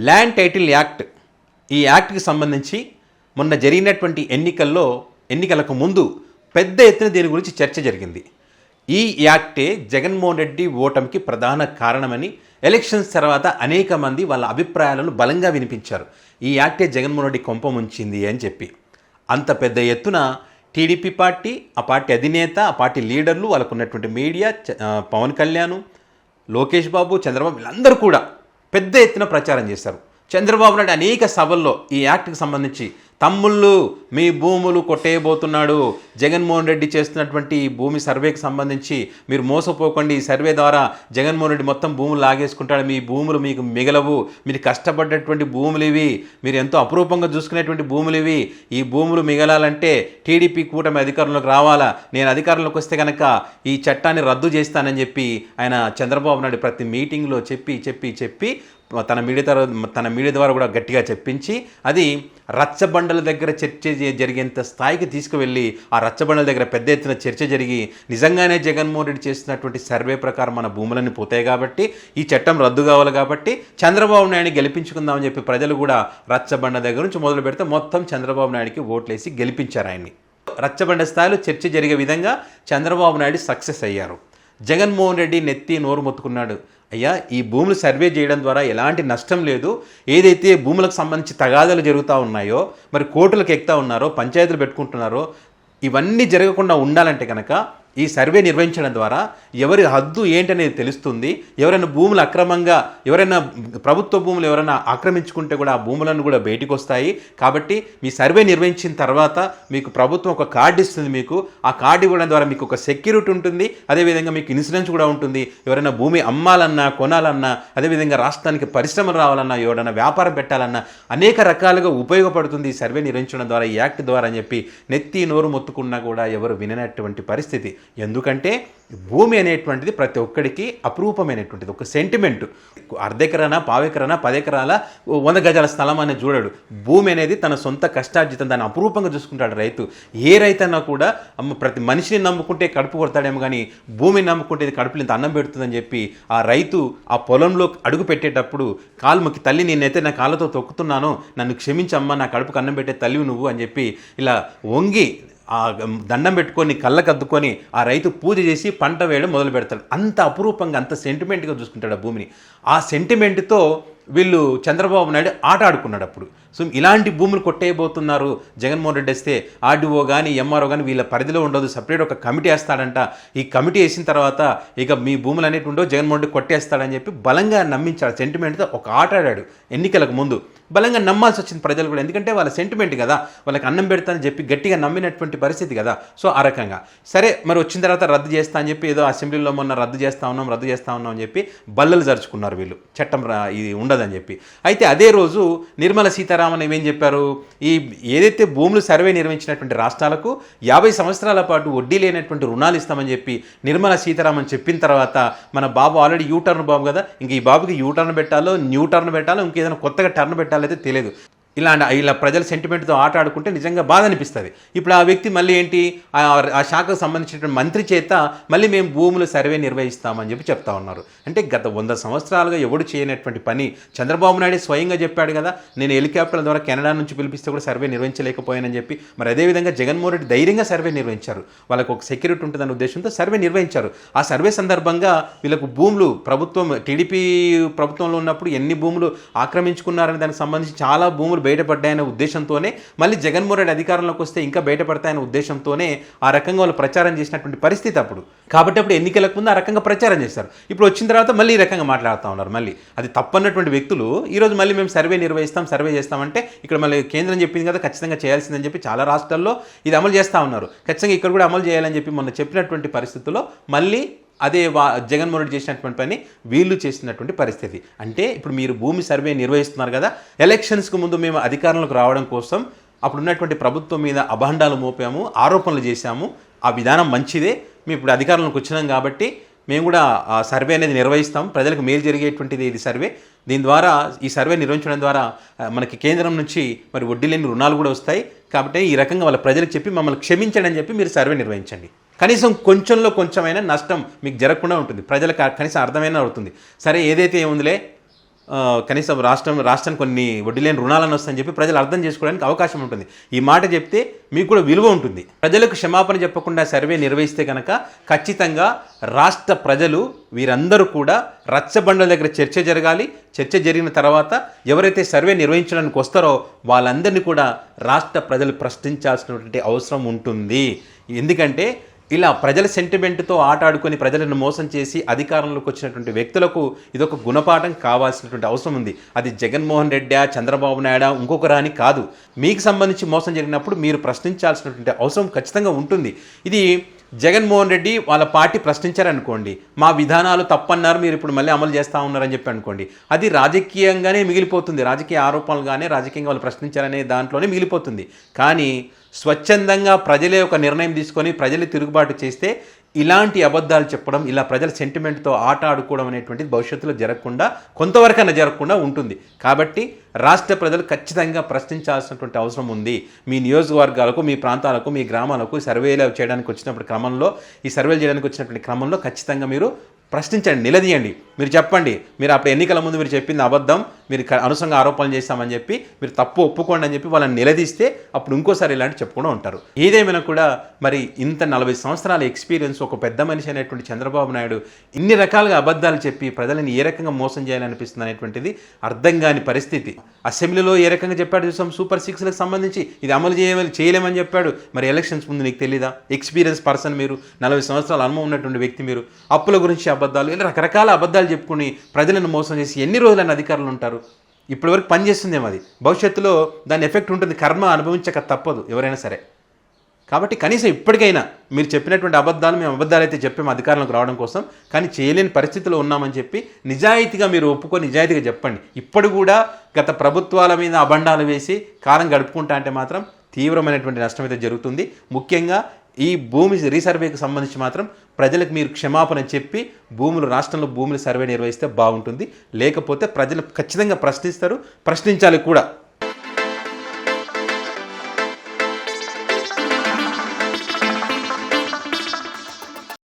Land title act, ఈ యాక్ట్కి సంబంధించి మొన్న జరిగినటువంటి ఎన్నికలకు ముందు పెద్ద ఎత్తున దీని గురించి చర్చ జరిగింది. ఈ యాక్టే జగన్మోహన్ రెడ్డి ఓటమికి ప్రధాన కారణమని ఎలక్షన్స్ తర్వాత అనేక మంది వాళ్ళ అభిప్రాయాలను బలంగా వినిపించారు. ఈ యాక్టే జగన్మోహన్ రెడ్డి కొంప ముంచింది అని చెప్పి అంత పెద్ద ఎత్తున టీడీపీ పార్టీ, ఆ పార్టీ అధినేత, ఆ పార్టీ లీడర్లు, వాళ్ళకు ఉన్నటువంటి మీడియా, పవన్ కళ్యాణ్, లోకేష్ బాబు, చంద్రబాబు వీళ్ళందరూ కూడా పెద్ద ఎత్తున ప్రచారం చేశారు. చంద్రబాబు నాయుడు అనేక సభల్లో ఈ యాక్ట్కి సంబంధించి తమ్ముళ్ళు మీ భూములు కొట్టేయబోతున్నాడు, జగన్మోహన్ రెడ్డి చేస్తున్నటువంటి భూమి సర్వేకి సంబంధించి మీరు మోసపోకండి, ఈ సర్వే ద్వారా జగన్మోహన్ రెడ్డి మొత్తం భూములు లాగేసుకుంటాడు, మీ భూములు మీకు మిగలవు, మీరు కష్టపడ్డటువంటి భూములు ఇవి, మీరు ఎంతో అపురూపంగా చూసుకునేటువంటి భూములు ఇవి, ఈ భూములు మిగలాలంటే టీడీపీ కూటమి అధికారంలోకి రావాలా, నేను అధికారంలోకి వస్తే కనుక ఈ చట్టాన్ని రద్దు చేస్తానని చెప్పి ఆయన చంద్రబాబు నాయుడు ప్రతి మీటింగ్లో చెప్పి తన మీడియా ద్వారా కూడా గట్టిగా చెప్పించి అది రచ్చబండల దగ్గర చర్చ జరిగేంత స్థాయికి తీసుకువెళ్ళి ఆ రచ్చబండల దగ్గర పెద్ద ఎత్తున చర్చ జరిగి నిజంగానే జగన్మోహన్ రెడ్డి చేస్తున్నటువంటి సర్వే ప్రకారం మన భూములన్నీ పోతాయి కాబట్టి ఈ చట్టం రద్దు కావాలి కాబట్టి చంద్రబాబు నాయుడిని గెలిపించుకుందామని చెప్పి ప్రజలు కూడా రచ్చబండ దగ్గర నుంచి మొదలు పెడితే మొత్తం చంద్రబాబు నాయుడికి ఓట్లేసి గెలిపించారు ఆయన్ని. రచ్చబండ స్థాయిలో చర్చ జరిగే విధంగా చంద్రబాబు నాయుడు సక్సెస్ అయ్యారు. జగన్మోహన్ రెడ్డి నెత్తి నోరు మొత్తుకున్నాడు, అయ్యా ఈ భూములు సర్వే చేయడం ద్వారా ఎలాంటి నష్టం లేదు, ఏదైతే భూములకు సంబంధించి తగాదాలు జరుగుతూ ఉన్నాయో, మరి కోర్టులకు ఎక్కుతా ఉన్నారో, పంచాయతీలు పెట్టుకుంటున్నారో, ఇవన్నీ జరగకుండా ఉండాలంటే కనుక ఈ సర్వే నిర్వహించడం ద్వారా ఎవరి హద్దు ఏంటనేది తెలుస్తుంది. ఎవరైనా భూములు అక్రమంగా, ఎవరైనా ప్రభుత్వ భూములు ఎవరైనా ఆక్రమించుకుంటే కూడా ఆ భూములను కూడా బయటికి వస్తాయి. కాబట్టి మీ సర్వే నిర్వహించిన తర్వాత మీకు ప్రభుత్వం ఒక కార్డు ఇస్తుంది, మీకు ఆ కార్డు ఇవ్వడం ద్వారా మీకు ఒక సెక్యూరిటీ ఉంటుంది, అదేవిధంగా మీకు ఇన్సూరెన్స్ కూడా ఉంటుంది. ఎవరైనా భూమి అమ్మాలన్నా, కొనాలన్నా, అదేవిధంగా రాష్ట్రానికి పరిశ్రమలు రావాలన్నా, ఎవరైనా వ్యాపారం పెట్టాలన్నా అనేక రకాలుగా ఉపయోగపడుతుంది ఈ సర్వే నిర్వహించడం ద్వారా, ఈ యాక్ట్ ద్వారా అని చెప్పి నెత్తి నోరు మొత్తుకున్నా కూడా ఎవరు విననటువంటి పరిస్థితి. ఎందుకంటే భూమి అనేటువంటిది ప్రతి ఒక్కడికి అపురూపమైనటువంటిది, ఒక సెంటిమెంటు. అర్ధెకరానా, పావెకరానా, 10 ఎకరాల, 100 గజాల స్థలం అనేది చూడడు. భూమి అనేది తన సొంత కష్టార్జితం, దాన్ని అపురూపంగా చూసుకుంటాడు రైతు. ఏ రైతన్నా కూడా ప్రతి మనిషిని నమ్ముకుంటే కడుపు కొడతాడేమో కానీ భూమిని నమ్ముకుంటే ఇది కడుపులు ఇంత అన్నం పెడుతుందని చెప్పి ఆ రైతు ఆ పొలంలో అడుగు పెట్టేటప్పుడు కాలు మొక్కి, తల్లి నేనైతే నా కాళ్ళతో తొక్కుతున్నాను, నన్ను క్షమించమ్మా, నా కడుపుకు అన్నం పెట్టే తల్లివి నువ్వు అని చెప్పి ఇలా వంగి ఆ దండం పెట్టుకొని కళ్ళకు అద్దుకొని ఆ రైతు పూజ చేసి పంట వేయడం మొదలు పెడతాడు. అంత అపురూపంగా, అంత సెంటిమెంట్గా చూసుకుంటాడు ఆ భూమిని. ఆ సెంటిమెంట్తో వీళ్ళు చంద్రబాబు నాయుడు ఆట ఆడుకున్నాడు అప్పుడు. సో ఇలాంటి భూములు కొట్టేయబోతున్నారు జగన్మోహన్ రెడ్డి వస్తే, ఆర్డీఓ కానీ ఎంఆర్ఓ కానీ వీళ్ళ పరిధిలో ఉండదు, సపరేట్ ఒక కమిటీ వేస్తాడంట. ఈ కమిటీ వేసిన తర్వాత ఇక మీ భూములు అనేవి ఉండవు, జగన్మోహన్ రెడ్డి కొట్టేస్తాడని చెప్పి బలంగా నమ్మించాడు. సెంటిమెంట్తో ఒక ఆట ఆడాడు. ఎన్నికలకు ముందు బలంగా నమ్మాల్సి వచ్చింది ప్రజలు కూడా, ఎందుకంటే వాళ్ళ సెంటిమెంట్ కదా, వాళ్ళకి అన్నం పెడతానని చెప్పి గట్టిగా నమ్మినటువంటి పరిస్థితి కదా. సో ఆ రకంగా సరే మరి వచ్చిన తర్వాత రద్దు చేస్తా అని చెప్పి ఏదో అసెంబ్లీలో మొన్న రద్దు చేస్తా ఉన్నాం అని చెప్పి బల్లలు జరుచుకున్నారు వీళ్ళు, చట్టం ఇది ఉండదని చెప్పి. అయితే అదే రోజు నిర్మలా సీతారామన్ ఏమేం చెప్పారు, ఈ ఏదైతే భూములు సర్వే నిర్వహించినటువంటి రాష్ట్రాలకు 50 సంవత్సరాల పాటు వడ్డీ లేనటువంటి రుణాలు ఇస్తామని చెప్పి నిర్మలా సీతారామన్ చెప్పిన తర్వాత మన బాబు ఆల్రెడీ యూటర్న్ బాబు కదా, ఇంక ఈ బాబుకి యూటర్న్ పెట్టాలో, న్యూ టర్న్ పెట్టాలో, ఇంకేదైనా కొత్తగా టర్న్ పెట్టాలైతే తెలియదు. ఇలా ప్రజల సెంటిమెంట్తో ఆట ఆడుకుంటే నిజంగా బాధ అనిపిస్తుంది. ఇప్పుడు ఆ వ్యక్తి మళ్ళీ ఏంటి, ఆ శాఖకు సంబంధించినటువంటి మంత్రి చేత మళ్ళీ మేము భూములు సర్వే నిర్వహిస్తామని చెప్పి చెప్తా ఉన్నారు. అంటే గత 100 సంవత్సరాలుగా ఎవడు చేయనటువంటి పని చంద్రబాబు నాయుడు స్వయంగా చెప్పాడు కదా, నేను హెలికాప్టర్ల ద్వారా కెనడా నుంచి పిలిపిస్తే కూడా సర్వే నిర్వహించలేకపోయానని చెప్పి. మరి అదేవిధంగా జగన్మోహన్ రెడ్డి ధైర్యంగా సర్వే నిర్వహించారు, వాళ్ళకు ఒక సెక్యూరిటీ ఉంటుందనే ఉద్దేశంతో సర్వే నిర్వహించారు. ఆ సర్వే సందర్భంగా వీళ్ళకు భూములు టీడీపీ ప్రభుత్వంలో ఉన్నప్పుడు ఎన్ని భూములు ఆక్రమించుకున్నారని దానికి సంబంధించి చాలా భూములు బయటపడ్డాయనే ఉద్దేశంతోనే, మళ్ళీ జగన్మోహన్ రెడ్డి అధికారంలోకి వస్తే ఇంకా బయటపడతాయనే ఉద్దేశంతోనే ఆ రకంగా వాళ్ళు ప్రచారం చేసినటువంటి పరిస్థితి అప్పుడు. కాబట్టి అప్పుడు ఎన్నికలకు ముందు ఆ రకంగా ప్రచారం చేశారు. ఇప్పుడు వచ్చిన తర్వాత మళ్ళీ ఈ రకంగా మాట్లాడుతూ ఉన్నారు. మళ్ళీ అది తప్పన్నటువంటి వ్యక్తులు ఈరోజు మళ్ళీ మేము సర్వే చేస్తామంటే ఇక్కడ మళ్ళీ కేంద్రం చెప్పింది కదా ఖచ్చితంగా చేయాల్సిందని చెప్పి చాలా రాష్ట్రాల్లో ఇది అమలు చేస్తూ ఉన్నారు. ఖచ్చితంగా ఇక్కడ కూడా అమలు చేయాలని చెప్పి మొన్న చెప్పినటువంటి పరిస్థితుల్లో మళ్ళీ అదే జగన్మోహన్ రెడ్డి చేసినటువంటి పని వీళ్ళు చేసినటువంటి పరిస్థితి. అంటే ఇప్పుడు మీరు భూమి సర్వే నిర్వహిస్తున్నారు కదా, ఎలక్షన్స్కి ముందు మేము అధికారంలోకి రావడం కోసం అప్పుడున్నటువంటి ప్రభుత్వం మీద అభాండాలు మోపాము, ఆరోపణలు చేశాము, ఆ విధానం మంచిదే, మేము ఇప్పుడు అధికారంలోకి వచ్చినాం కాబట్టి మేము కూడా ఆ సర్వే అనేది నిర్వహిస్తాం, ప్రజలకు మేలు జరిగేటువంటిది ఇది సర్వే, దీని ద్వారా ఈ సర్వే నిర్వహించడం ద్వారా మనకి కేంద్రం నుంచి మరి వడ్డీ లేని రుణాలు కూడా వస్తాయి, కాబట్టి ఈ రకంగా వాళ్ళ ప్రజలకు చెప్పి మమ్మల్ని క్షమించండి అని చెప్పి మీరు సర్వే నిర్వహించండి, కనీసం కొంచెమైనా నష్టం మీకు జరగకుండా ఉంటుంది, ప్రజలకు కనీసం అర్థమైనా అవుతుంది. సరే ఏదైతే ఏముందిలే కనీసం రాష్ట్రానికి కొన్ని వడ్డీ లేని రుణాలను వస్తాయని చెప్పి ప్రజలు అర్థం చేసుకోవడానికి అవకాశం ఉంటుంది. ఈ మాట చెప్తే మీకు కూడా విలువ ఉంటుంది. ప్రజలకు క్షమాపణ చెప్పకుండా సర్వే నిర్వహిస్తే కనుక ఖచ్చితంగా రాష్ట్ర ప్రజలు వీరందరూ కూడా రచ్చబండల దగ్గర చర్చ జరగాలి. చర్చ జరిగిన తర్వాత ఎవరైతే సర్వే నిర్వహించడానికి వస్తారో వాళ్ళందరినీ కూడా రాష్ట్ర ప్రజలు ప్రశ్నించాల్సినటువంటి అవసరం ఉంటుంది. ఎందుకంటే ఇలా ప్రజల సెంటిమెంట్తో ఆటాడుకొని ప్రజలను మోసం చేసి అధికారంలోకి వచ్చినటువంటి వ్యక్తులకు ఇదొక గుణపాఠం కావాల్సినటువంటి అవసరం ఉంది. అది జగన్మోహన్ రెడ్డి, చంద్రబాబు నాయుడు, ఇంకొకరా అని కాదు. మీకు సంబంధించి మోసం జరిగినప్పుడు మీరు ప్రశ్నించాల్సినటువంటి అవసరం ఖచ్చితంగా ఉంటుంది. ఇది జగన్మోహన్ రెడ్డి వాళ్ళ పార్టీ ప్రశ్నించారనుకోండి, మా విధానాలు తప్పన్నారు, మీరు ఇప్పుడు మళ్ళీ అమలు చేస్తూ ఉన్నారని చెప్పి అనుకోండి, అది రాజకీయంగానే మిగిలిపోతుంది. రాజకీయ ఆరోపణలుగానే రాజకీయంగా వాళ్ళు ప్రశ్నించారనే దాంట్లోనే మిగిలిపోతుంది. కానీ స్వచ్ఛందంగా ప్రజలే ఒక నిర్ణయం తీసుకొని ప్రజలు తిరుగుబాటు చేస్తే ఇలాంటి అబద్ధాలు చెప్పడం, ఇలా ప్రజల సెంటిమెంట్తో ఆట ఆడుకోవడం అనేటువంటిది భవిష్యత్తులో జరగకుండా, కొంతవరకైనా జరగకుండా ఉంటుంది. కాబట్టి రాష్ట్ర ప్రజలు ఖచ్చితంగా ప్రశ్నించాల్సినటువంటి అవసరం ఉంది. మీ నియోజకవర్గాలకు, మీ ప్రాంతాలకు, మీ గ్రామాలకు సర్వేలు చేయడానికి వచ్చినప్పుడు క్రమంలో, ఈ సర్వేలు చేయడానికి వచ్చినటువంటి క్రమంలో ఖచ్చితంగా మీరు ప్రశ్నించండి, నిలదీయండి. మీరు చెప్పండి, మీరు అప్పుడు ఎన్నికల ముందు మీరు చెప్పింది అబద్ధం, మీరు అనవసరంగా ఆరోపణలు చేస్తామని చెప్పి మీరు తప్పు ఒప్పుకోండి అని చెప్పి వాళ్ళని నిలదీస్తే అప్పుడు ఇంకోసారి ఇలాంటి చెప్పుకుండా ఉంటారు. ఏదేమైనా కూడా మరి ఇంత 40 సంవత్సరాల ఎక్స్పీరియన్స్ ఒక పెద్ద మనిషి అనేటువంటి చంద్రబాబు నాయుడు ఇన్ని రకాలుగా అబద్ధాలు చెప్పి ప్రజలను ఏ రకంగా మోసం చేయాలనిపిస్తుంది అనేటువంటిది అర్థం కాని పరిస్థితి. అసెంబ్లీలో ఏ రకంగా చెప్పాడు చూసాం, సూపర్ 6లకు సంబంధించి ఇది అమలు చేయలేమని చెప్పాడు. మరి ఎలక్షన్స్ ముందు నీకు తెలీదా? ఎక్స్పీరియన్స్ పర్సన్ మీరు, 40 సంవత్సరాల అనుభవం ఉన్నటువంటి వ్యక్తి మీరు. అప్పుల గురించి అబద్ధాలు, ఇలా రకరకాల అబద్ధాలు చెప్పుకుని ప్రజలను మోసం చేసి ఎన్ని రోజులైనా అధికారులు ఉంటారు? ఇప్పటివరకు పనిచేస్తుందేమో అది. భవిష్యత్తులో దాని ఎఫెక్ట్ ఉంటుంది. కర్మ అనుభవించక తప్పదు ఎవరైనా సరే. కాబట్టి కనీసం ఇప్పటికైనా మీరు చెప్పినటువంటి అబద్ధాలు, మేము అబద్ధాలు అయితే చెప్పాము అధికారంలోకి రావడం కోసం, కానీ చేయలేని పరిస్థితిలో ఉన్నామని చెప్పి నిజాయితీగా మీరు ఒప్పుకొని నిజాయితీగా చెప్పండి. ఇప్పుడు కూడా గత ప్రభుత్వాల మీద అబండాలు వేసి కాలం గడుపుకుంటా అంటే మాత్రం తీవ్రమైనటువంటి నష్టం అయితే జరుగుతుంది. ముఖ్యంగా ఈ భూమి రీసర్వేకి సంబంధించి మాత్రం ప్రజలకు మీరు క్షమాపణ చెప్పి రాష్ట్రంలో భూముల సర్వే నిర్వహిస్తే బాగుంటుంది. లేకపోతే ప్రజలు ఖచ్చితంగా ప్రశ్నిస్తారు, ప్రశ్నించాలి కూడా.